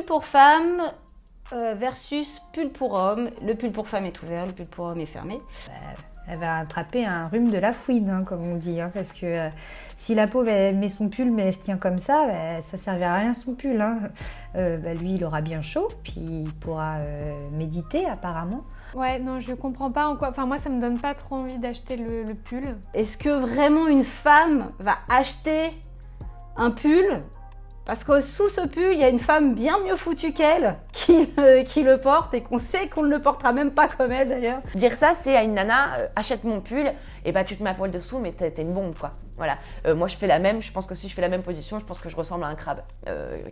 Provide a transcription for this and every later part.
pour femme versus pull pour homme. Le pull pour femme est ouvert, le pull pour homme est fermé. Elle va attraper un rhume de la fouine, hein, comme on dit, hein, parce que si la pauvre elle met son pull mais elle se tient comme ça, ça ne servira à rien son pull. Hein. Lui, il aura bien chaud, puis il pourra méditer apparemment. Ouais, non, je comprends pas en quoi. Enfin, moi, ça me donne pas trop envie d'acheter le pull. Est-ce que vraiment une femme va acheter un pull parce que sous ce pull, il y a une femme bien mieux foutue qu'elle qui le porte et qu'on sait qu'on ne le portera même pas comme elle d'ailleurs. Dire ça, c'est à une nana, achète mon pull, et bah tu te mets à poil dessous, mais t'es une bombe quoi. Voilà. Moi je fais la même, je pense que si je fais la même position, je pense que je ressemble à un crabe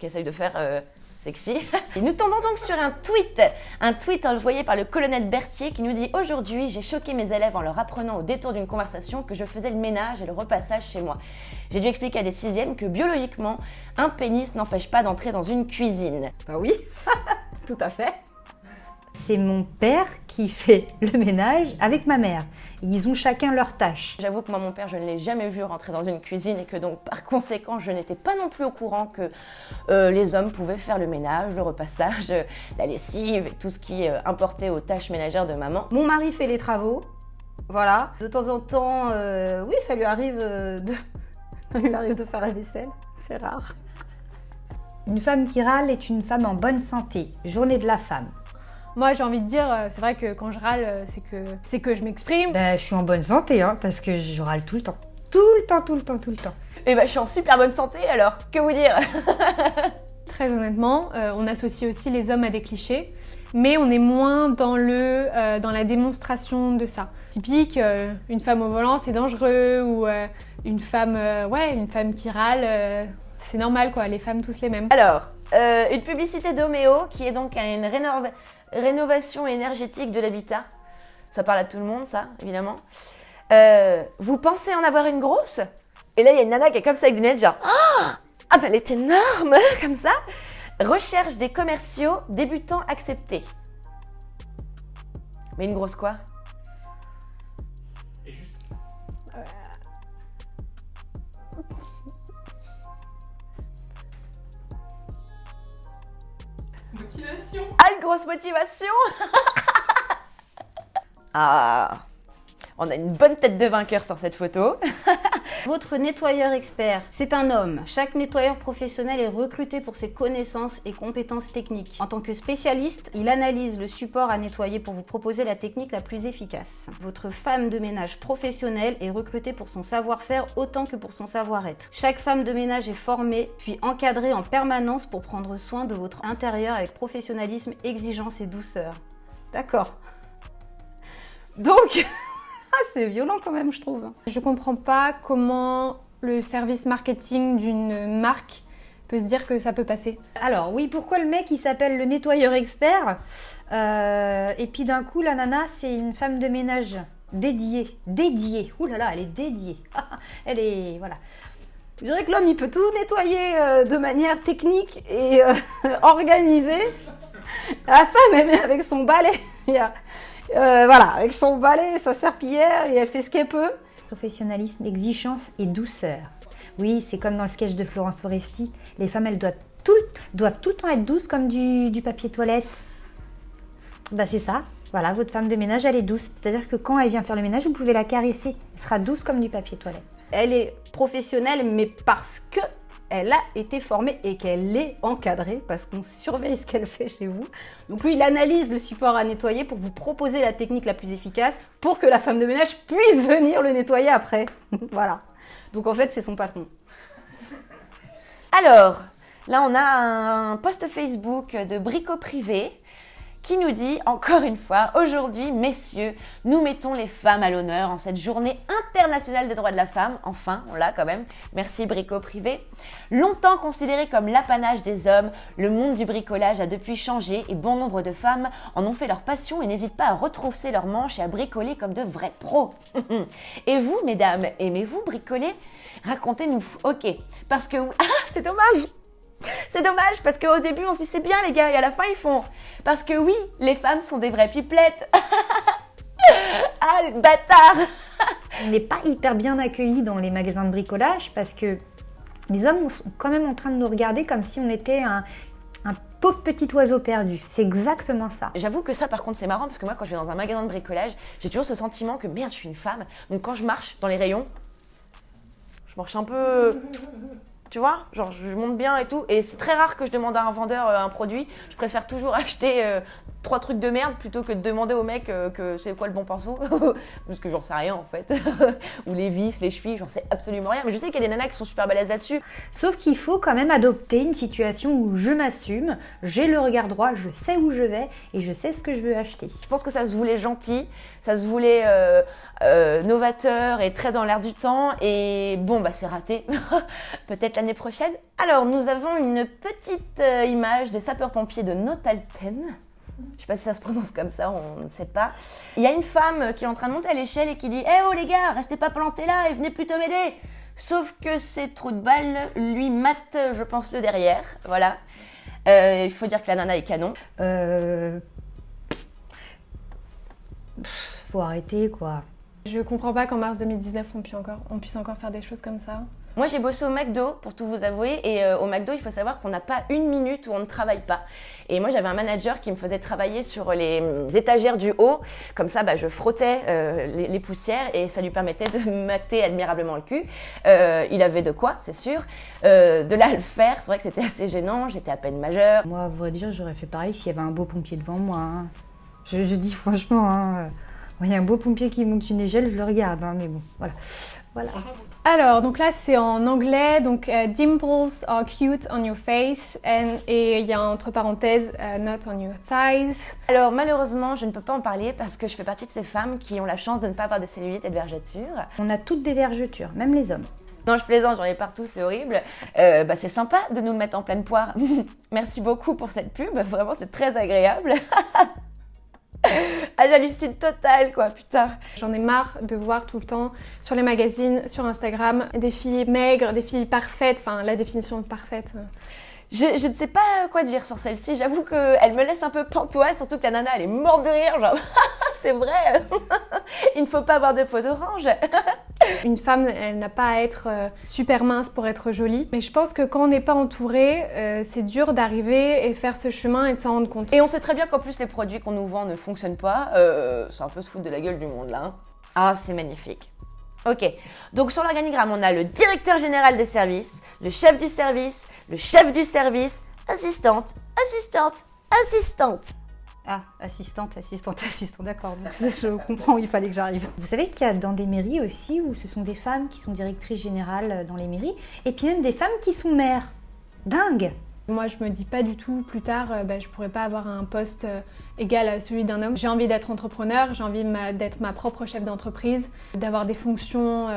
qui essaye de faire sexy. Et nous tombons donc sur un tweet envoyé par le colonel Berthier qui nous dit « Aujourd'hui, j'ai choqué mes élèves en leur apprenant au détour d'une conversation que je faisais le ménage et le repassage chez moi. J'ai dû expliquer à des sixièmes que biologiquement, un pénis n'empêche pas d'entrer dans une cuisine. » Bah oui, tout à fait. C'est mon père qui fait le ménage avec ma mère. Ils ont chacun leur tâche. J'avoue que moi, mon père, je ne l'ai jamais vu rentrer dans une cuisine et que donc, par conséquent, je n'étais pas non plus au courant que les hommes pouvaient faire le ménage, le repassage, la lessive et tout ce qui importait aux tâches ménagères de maman. Mon mari fait les travaux, voilà. De temps en temps, oui, ça lui arrive de faire la vaisselle, c'est rare. Une femme qui râle est une femme en bonne santé. Journée de la femme. Moi, j'ai envie de dire, c'est vrai que quand je râle, c'est que je m'exprime. Je suis en bonne santé, hein, parce que je râle tout le temps. Tout le temps. Et je suis en super bonne santé alors, que vous dire? Très honnêtement, on associe aussi les hommes à des clichés, mais on est moins dans la démonstration de ça. Typique, une femme au volant, c'est dangereux, ou une femme qui râle, c'est normal quoi, les femmes tous les mêmes. Alors, une publicité d'Homéo qui est donc une rénovation énergétique de l'habitat. Ça parle à tout le monde, ça, évidemment. Vous pensez en avoir une grosse? Et là, il y a une nana qui est comme ça avec des lunettes, genre ah, elle est énorme, comme ça. Recherche des commerciaux débutants acceptés. Mais une grosse quoi? Motivation. Ah, une grosse motivation. Ah, on a une bonne tête de vainqueur sur cette photo. Votre nettoyeur expert, c'est un homme. Chaque nettoyeur professionnel est recruté pour ses connaissances et compétences techniques. En tant que spécialiste, il analyse le support à nettoyer pour vous proposer la technique la plus efficace. Votre femme de ménage professionnelle est recrutée pour son savoir-faire autant que pour son savoir-être. Chaque femme de ménage est formée, puis encadrée en permanence pour prendre soin de votre intérieur avec professionnalisme, exigence et douceur. D'accord. Donc... c'est violent quand même, je trouve. Je comprends pas comment le service marketing d'une marque peut se dire que ça peut passer. Alors oui, pourquoi le mec il s'appelle le nettoyeur expert et puis d'un coup la nana c'est une femme de ménage dédiée. Ouh là là, elle est dédiée. Elle est... voilà. Je dirais que l'homme il peut tout nettoyer de manière technique et organisée. La femme elle vient avec son balai. Voilà, avec son balai, sa serpillière, et elle fait ce qu'elle peut. Professionnalisme, exigence et douceur. Oui, c'est comme dans le sketch de Florence Foresti. Les femmes, elles doivent tout le temps être douces comme du papier toilette. C'est ça. Voilà, votre femme de ménage, elle est douce. C'est-à-dire que quand elle vient faire le ménage, vous pouvez la caresser. Elle sera douce comme du papier toilette. Elle est professionnelle, mais parce que elle a été formée et qu'elle est encadrée parce qu'on surveille ce qu'elle fait chez vous. Donc lui, il analyse le support à nettoyer pour vous proposer la technique la plus efficace pour que la femme de ménage puisse venir le nettoyer après. Voilà. Donc en fait, c'est son patron. Alors, là, on a un post Facebook de Brico Privé qui nous dit, encore une fois, aujourd'hui, messieurs, nous mettons les femmes à l'honneur en cette journée internationale des droits de la femme. Enfin, on l'a quand même. Merci Brico Privé. Longtemps considéré comme l'apanage des hommes, le monde du bricolage a depuis changé et bon nombre de femmes en ont fait leur passion et n'hésitent pas à retrousser leurs manches et à bricoler comme de vrais pros. Et vous, mesdames, aimez-vous bricoler? Racontez-nous. Ok, parce que... Ah, c'est dommage. C'est dommage parce qu'au début on se dit c'est bien les gars et à la fin ils font parce que oui, les femmes sont des vraies pipelettes. Ah les bâtards. On n'est pas hyper bien accueillis dans les magasins de bricolage parce que les hommes sont quand même en train de nous regarder comme si on était un pauvre petit oiseau perdu. C'est exactement ça. J'avoue que ça, par contre, c'est marrant parce que moi, quand je vais dans un magasin de bricolage, j'ai toujours ce sentiment que merde, je suis une femme. Donc quand je marche dans les rayons, je marche un peu. Tu vois, genre je monte bien et tout. Et c'est très rare que je demande à un vendeur un produit. Je préfère toujours acheter 3 trucs de merde plutôt que de demander au mec que c'est quoi le bon pinceau. Parce que j'en sais rien en fait. Ou les vis, les chevilles, j'en sais absolument rien. Mais je sais qu'il y a des nanas qui sont super balèzes là-dessus. Sauf qu'il faut quand même adopter une situation où je m'assume, j'ai le regard droit, je sais où je vais et je sais ce que je veux acheter. Je pense que ça se voulait gentil, ça se voulait novateur et très dans l'air du temps. Et bon, bah c'est raté. Peut-être l'année prochaine. Alors, nous avons une petite image des sapeurs-pompiers de Notalten. Je sais pas si ça se prononce comme ça, on ne sait pas. Il y a une femme qui est en train de monter à l'échelle et qui dit « Eh oh les gars, restez pas plantés là et venez plutôt m'aider !» Sauf que ces trous de balles lui matent, je pense, le derrière. Voilà. Il faut dire que la nana est canon. Faut arrêter quoi. Je comprends pas qu'en mars 2019, on puisse encore faire des choses comme ça. Moi, j'ai bossé au McDo, pour tout vous avouer, et au McDo, il faut savoir qu'on n'a pas une minute où on ne travaille pas. Et moi, j'avais un manager qui me faisait travailler sur les étagères du haut. Comme ça, bah, je frottais les poussières et ça lui permettait de mater admirablement le cul. Il avait de quoi, c'est sûr. De là à le faire, c'est vrai que c'était assez gênant, j'étais à peine majeure. Moi, à vrai dire, j'aurais fait pareil s'il y avait un beau pompier devant moi. Hein. Je dis franchement, hein, il y a un beau pompier qui monte une échelle, je le regarde, hein, mais bon, voilà. Alors, donc là, c'est en anglais, donc dimples are cute on your face, et il y a entre parenthèses not on your thighs. Alors, malheureusement, je ne peux pas en parler parce que je fais partie de ces femmes qui ont la chance de ne pas avoir de cellulite et de vergetures. On a toutes des vergetures, même les hommes. Non, je plaisante, j'en ai partout, c'est horrible. Bah, c'est sympa de nous le mettre en pleine poire. Merci beaucoup pour cette pub, vraiment, c'est très agréable. Ah, j'hallucine total quoi, putain. J'en ai marre de voir tout le temps sur les magazines, sur Instagram, des filles maigres, des filles parfaites, enfin la définition de parfaite. Je ne sais pas quoi dire sur celle-ci, j'avoue qu'elle me laisse un peu pantoise, surtout que la nana elle est morte de rire, genre c'est vrai, il ne faut pas avoir de peau d'orange. Une femme, elle n'a pas à être super mince pour être jolie, mais je pense que quand on n'est pas entouré, c'est dur d'arriver et faire ce chemin et de s'en rendre compte. Et on sait très bien qu'en plus les produits qu'on nous vend ne fonctionnent pas, c'est un peu se foutre de la gueule du monde là. Hein. Ah, c'est magnifique. Ok, donc sur l'organigramme, on a le directeur général des services, le chef du service, assistante, assistante. Ah, assistante, d'accord. Donc, je comprends où il fallait que j'arrive. Vous savez qu'il y a dans des mairies aussi où ce sont des femmes qui sont directrices générales dans les mairies, et puis même des femmes qui sont maires. Dingue! Moi, je me dis pas du tout, plus tard, je pourrais pas avoir un poste égal à celui d'un homme. J'ai envie d'être entrepreneur, j'ai envie d'être ma propre chef d'entreprise, d'avoir des fonctions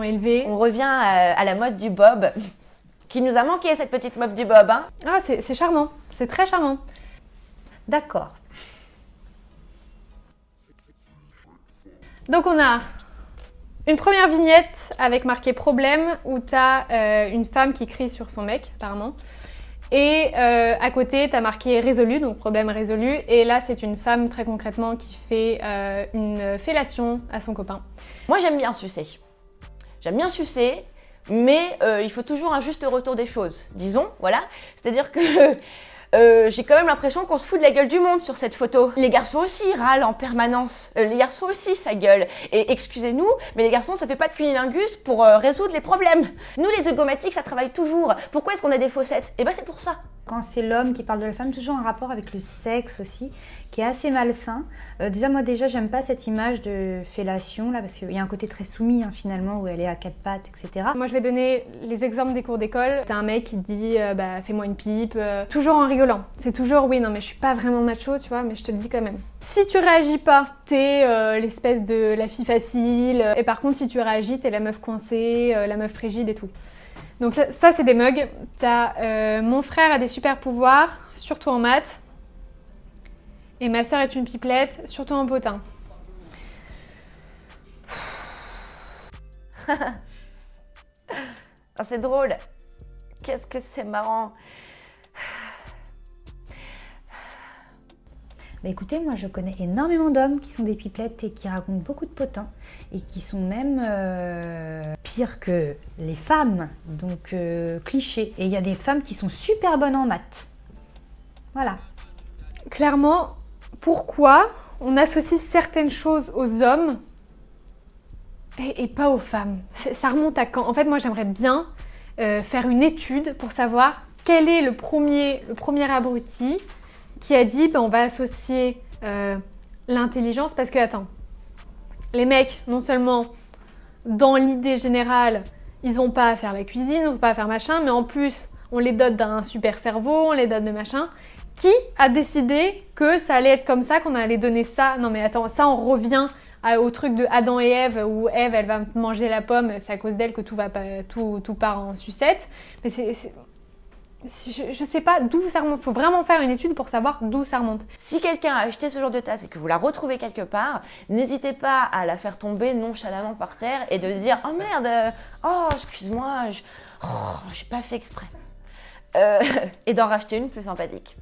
élevées. On revient à la mode du bob, qui nous a manqué cette petite mode du bob, hein. Ah, c'est charmant, c'est très charmant. D'accord. Donc on a une première vignette avec marqué problème où tu as une femme qui crie sur son mec apparemment et à côté tu as marqué résolu, donc problème résolu, et là c'est une femme très concrètement qui fait une fellation à son copain. Moi j'aime bien sucer, mais il faut toujours un juste retour des choses, disons, voilà, c'est-à-dire que j'ai quand même l'impression qu'on se fout de la gueule du monde sur cette photo. Les garçons aussi râlent en permanence. Les garçons aussi, ça gueule. Et excusez-nous, mais les garçons, ça fait pas de cunilingus pour résoudre les problèmes. Nous, les zygomatiques, ça travaille toujours. Pourquoi est-ce qu'on a des fossettes? Eh ben, c'est pour ça. Quand c'est l'homme qui parle de la femme, toujours un rapport avec le sexe aussi, qui est assez malsain. Déjà, j'aime pas cette image de fellation, là, parce qu'il y a un côté très soumis, hein, finalement, où elle est à quatre pattes, etc. Moi, je vais donner les exemples des cours d'école. T'as un mec qui te dit fais-moi une pipe, toujours en rigolant. C'est toujours oui, non, mais je suis pas vraiment macho, tu vois, mais je te le dis quand même. Si tu réagis pas, t'es l'espèce de la fille facile. Et par contre, si tu réagis, t'es la meuf coincée, la meuf frigide et tout. Donc ça, c'est des mugs. T'as mon frère a des super pouvoirs, surtout en maths. Et ma sœur est une pipelette, surtout en potin. Ah, c'est drôle. Qu'est-ce que c'est marrant. Bah écoutez, moi je connais énormément d'hommes qui sont des pipelettes et qui racontent beaucoup de potins et qui sont même pires que les femmes, donc clichés. Et il y a des femmes qui sont super bonnes en maths. Voilà. Clairement, pourquoi on associe certaines choses aux hommes et pas aux femmes? Ça remonte à quand? En fait, moi, j'aimerais bien faire une étude pour savoir quel est le premier abruti qui a dit on va associer l'intelligence. Parce que, attends, les mecs, non seulement dans l'idée générale, ils n'ont pas à faire la cuisine, ils n'ont pas à faire machin, mais en plus, on les dote d'un super cerveau, on les dote de machin. Qui a décidé que ça allait être comme ça, qu'on allait donner ça? Non mais attends, ça on revient au truc de Adam et Ève, où Ève elle va manger la pomme, c'est à cause d'elle que tout part en sucette. Mais je sais pas d'où ça remonte, faut vraiment faire une étude pour savoir d'où ça remonte. Si quelqu'un a acheté ce genre de tasse et que vous la retrouvez quelque part, n'hésitez pas à la faire tomber nonchalamment par terre et de dire « Oh merde, oh excuse-moi, j'ai pas fait exprès ». Et d'en racheter une plus sympathique.